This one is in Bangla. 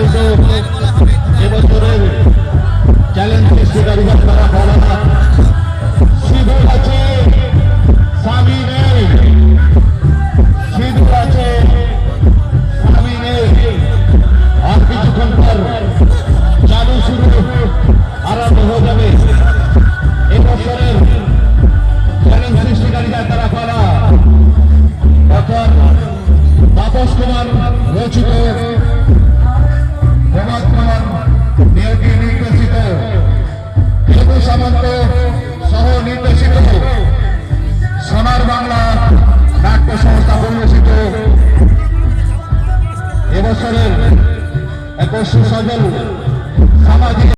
সম্মানিত এবছরের চ্যালেঞ্জ সৃষ্টিকারীরা তারা বলা সিধু আছে স্বামী নেই, সিধু আছে স্বামী নেই। আর কিছুক্ষণ পর চালু শুরু আরম্ভ হয়ে যাবে এবছরের চ্যালেঞ্জ সৃষ্টিকারীরা তারা বলা ডক্টর তাপস কুমার রচিত, প্রভাত কুমার নির্দেশিত, হেতু সামন্ত সহ নির্দেশিত সোনার বাংলা নাট্য সংস্থা পরিবেশিত এবছরের এক সুসজল সামাজিক